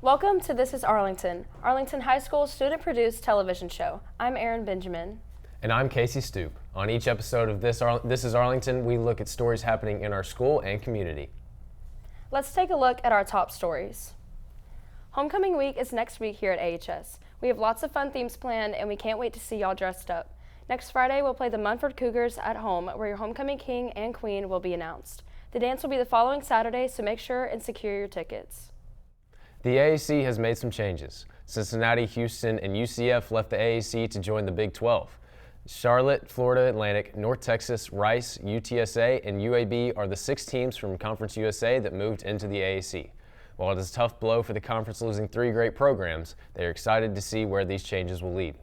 Welcome to This Is Arlington, Arlington High School's student-produced television show. I'm Erin Benjamin. And I'm Casey Stoop. On each episode of This Is Arlington, we look at stories happening in our school and community. Let's take a look at our top stories. Homecoming week is next week here at AHS. We have lots of fun themes planned, and we can't wait to see y'all dressed up. Next Friday, we'll play the Munford Cougars at home, where your homecoming king and queen will be announced. The dance will be the following Saturday, so make sure and secure your tickets. The AAC has made some changes. Cincinnati, Houston, and UCF left the AAC to join the Big 12. Charlotte, Florida Atlantic, North Texas, Rice, UTSA, and UAB are the 6 teams from Conference USA that moved into the AAC. While it is a tough blow for the conference losing 3 great programs, they are excited to see where these changes will lead.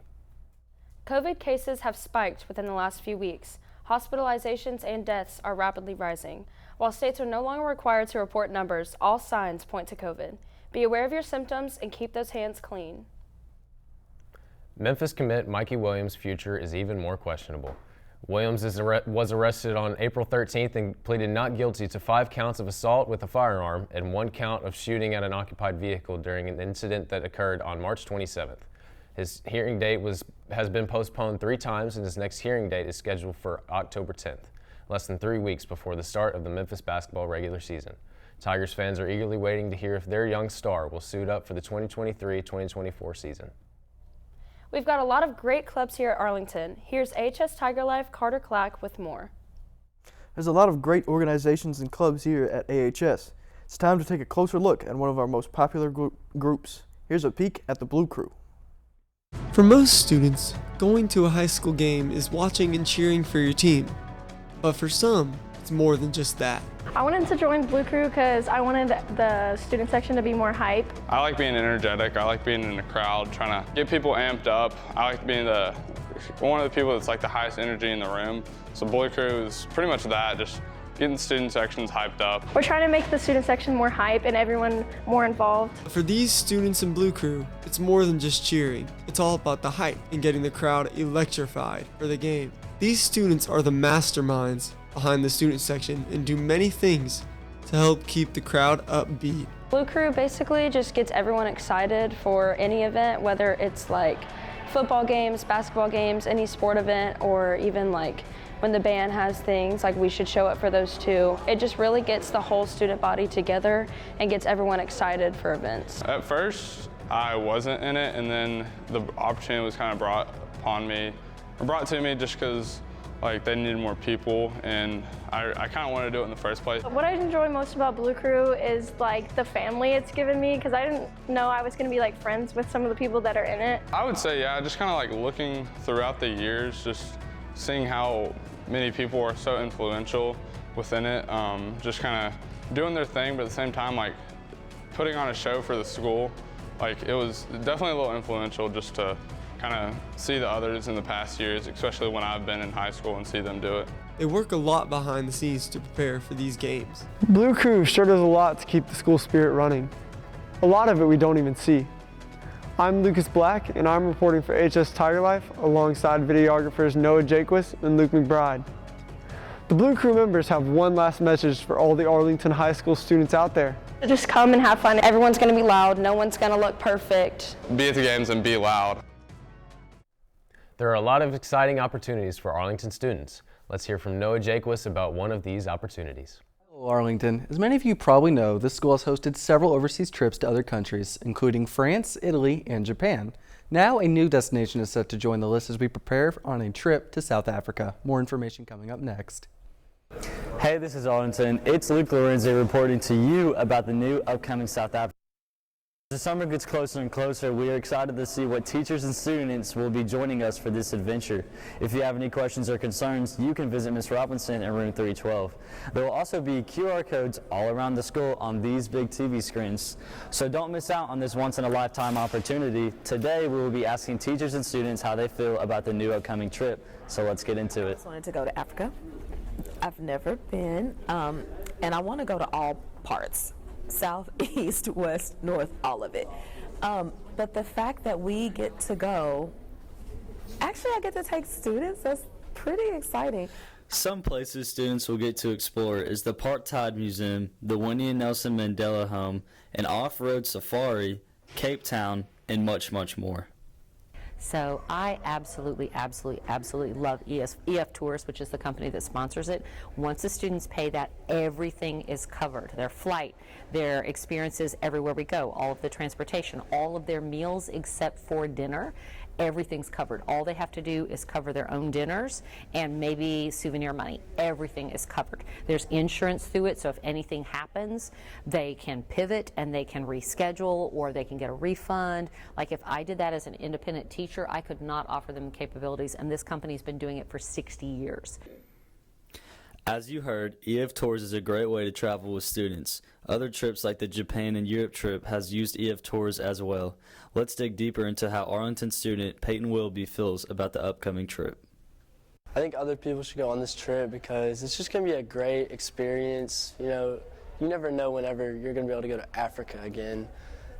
COVID cases have spiked within the last few weeks. Hospitalizations and deaths are rapidly rising. While states are no longer required to report numbers, all signs point to COVID. Be aware of your symptoms and keep those hands clean. Memphis commit Mikey Williams' future is even more questionable. Williams was arrested on April 13th and pleaded not guilty to 5 counts of assault with a firearm and 1 count of shooting at an occupied vehicle during an incident that occurred on March 27th. His hearing date has been postponed 3 times, and his next hearing date is scheduled for October 10th, less than 3 weeks before the start of the Memphis basketball regular season. Tigers fans are eagerly waiting to hear if their young star will suit up for the 2023-2024 season. We've got a lot of great clubs here at Arlington. Here's AHS Tiger Life Carter Clack with more. There's a lot of great organizations and clubs here at AHS. It's time to take a closer look at one of our most popular groups. Here's a peek at the Blue Crew. For most students, going to a high school game is watching and cheering for your team. But for some, it's more than just that. I wanted to join Blue Crew because I wanted the student section to be more hype. I like being energetic. I like being in the crowd, trying to get people amped up. I like being one of the people that's like the highest energy in the room. So Blue Crew is pretty much that, just getting student sections hyped up. We're trying to make the student section more hype and everyone more involved. For these students in Blue Crew, it's more than just cheering. It's all about the hype and getting the crowd electrified for the game. These students are the masterminds behind the student section and do many things to help keep the crowd upbeat. Blue Crew basically just gets everyone excited for any event, whether it's like football games, basketball games, any sport event, or even like when the band has things, like we should show up for those too. It just really gets the whole student body together and gets everyone excited for events. At first, I wasn't in it, and then the opportunity was kind of brought to me just because like they needed more people, and I kind of wanted to do it in the first place. What I enjoy most about Blue Crew is like the family it's given me, because I didn't know I was going to be like friends with some of the people that are in it. I would say, yeah, just kind of like looking throughout the years, just seeing how many people are so influential within it, just kind of doing their thing, but at the same time like putting on a show for the school. Like it was definitely a little influential just to kind of see the others in the past years, especially when I've been in high school, and see them do it. They work a lot behind the scenes to prepare for these games. Blue Crew sure does a lot to keep the school spirit running. A lot of it we don't even see. I'm Lucas Black, and I'm reporting for AHS Tiger Life alongside videographers Noah Jaquist and Luke McBride. The Blue Crew members have one last message for all the Arlington High School students out there. Just come and have fun. Everyone's going to be loud. No one's going to look perfect. Be at the games and be loud. There are a lot of exciting opportunities for Arlington students. Let's hear from Noah Jaquist about one of these opportunities. Hello Arlington. As many of you probably know, this school has hosted several overseas trips to other countries, including France, Italy, and Japan. Now a new destination is set to join the list as we prepare on a trip to South Africa. More information coming up next. Hey, this is Arlington. It's Luke Lorenzi reporting to you about the new upcoming South Africa. As the summer gets closer and closer, we are excited to see what teachers and students will be joining us for this adventure. If you have any questions or concerns, you can visit Ms. Robinson in room 312. There will also be QR codes all around the school on these big TV screens. So don't miss out on this once-in-a-lifetime opportunity. Today, we will be asking teachers and students how they feel about the new upcoming trip. So let's get into it. I just wanted to go to Africa. I've never been, and I want to go to all parts. South, east, west, north, all of it. But the fact that we get to go Actually, I get to take students. That's pretty exciting. Some places students will get to explore is the Park-Tide Museum, the Winnie and Nelson Mandela Home, an off-road safari, Cape Town, and much, much more. So I absolutely love EF Tours, which is the company that sponsors it. Once the students pay that, everything is covered. Their flight, their experiences everywhere we go, all of the transportation, all of their meals except for dinner. Everything's covered. All they have to do is cover their own dinners and maybe souvenir money. Everything is covered. There's insurance through it, so if anything happens, they can pivot and they can reschedule, or they can get a refund. Like if I did that as an independent teacher, I could not offer them capabilities, and this company's been doing it for 60 years. As you heard, EF Tours is a great way to travel with students. Other trips like the Japan and Europe trip has used EF Tours as well. Let's dig deeper into how Arlington student Peyton Wilby feels about the upcoming trip. I think other people should go on this trip because it's just going to be a great experience. You know, you never know whenever you're going to be able to go to Africa again,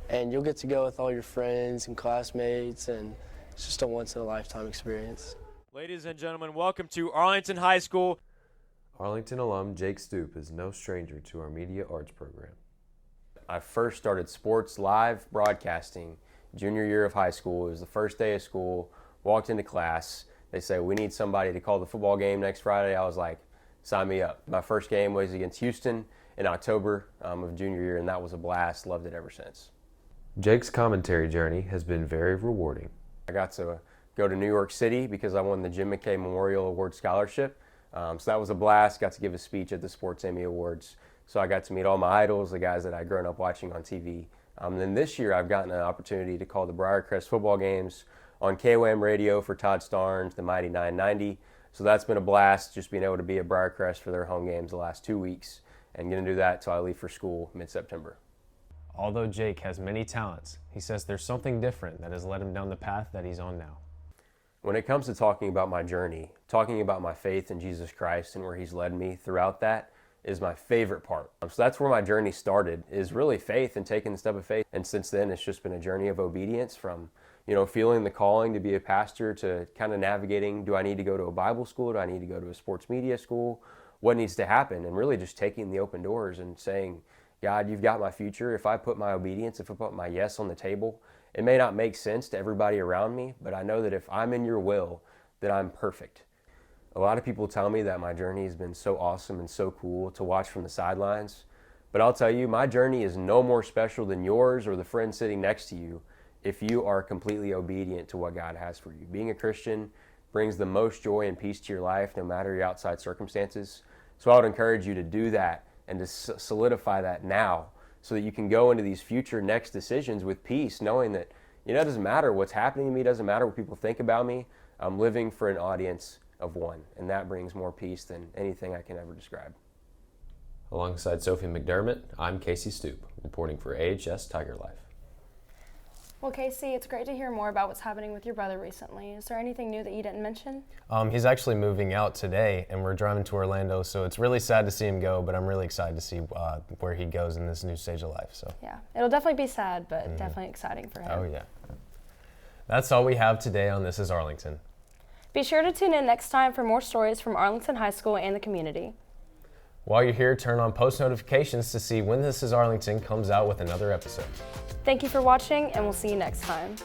and you'll get to go with all your friends and classmates, and it's just a once-in-a-lifetime experience. Ladies and gentlemen, welcome to Arlington High School. Arlington alum Jake Stoop is no stranger to our media arts program. I first started sports live broadcasting junior year of high school. It was the first day of school, walked into class. They said, we need somebody to call the football game next Friday. I was like, sign me up. My first game was against Houston in October of junior year, and that was a blast. Loved it ever since. Jake's commentary journey has been very rewarding. I got to go to New York City because I won the Jim McKay Memorial Award Scholarship. So that was a blast. Got to give a speech at the Sports Emmy Awards. So I got to meet all my idols, the guys that I'd grown up watching on TV. Then this year I've gotten an opportunity to call the Briarcrest football games on KWAM radio for Todd Starnes, the Mighty 990. So that's been a blast, just being able to be at Briarcrest for their home games the last 2 weeks, and going to do that till I leave for school mid-September. Although Jake has many talents, he says there's something different that has led him down the path that he's on now. When it comes to talking about my journey, talking about my faith in Jesus Christ and where he's led me throughout that is my favorite part. So that's where my journey started, is really faith and taking the step of faith. And since then, it's just been a journey of obedience from, feeling the calling to be a pastor to kind of navigating, do I need to go to a Bible school? Do I need to go to a sports media school? What needs to happen? And really just taking the open doors and saying, God, you've got my future. If I put my obedience, if I put my yes on the table, it may not make sense to everybody around me, but I know that if I'm in your will, that I'm perfect. A lot of people tell me that my journey has been so awesome and so cool to watch from the sidelines. But I'll tell you, my journey is no more special than yours or the friend sitting next to you if you are completely obedient to what God has for you. Being a Christian brings the most joy and peace to your life, no matter your outside circumstances. So I would encourage you to do that and to solidify that now so that you can go into these future next decisions with peace, knowing that, it doesn't matter what's happening to me, it doesn't matter what people think about me. I'm living for an audience of one, and that brings more peace than anything I can ever describe. Alongside Sophie McDermott, I'm Casey Stoop, reporting for AHS Tiger Life. Well, Casey, it's great to hear more about what's happening with your brother recently. Is there anything new that you didn't mention? He's actually moving out today, and we're driving to Orlando, so it's really sad to see him go, but I'm really excited to see where he goes in this new stage of life. So yeah, it'll definitely be sad, but definitely exciting for him. Oh, yeah. That's all we have today on This Is Arlington. Be sure to tune in next time for more stories from Arlington High School and the community. While you're here, turn on post notifications to see when This Is Arlington comes out with another episode. Thank you for watching, and we'll see you next time.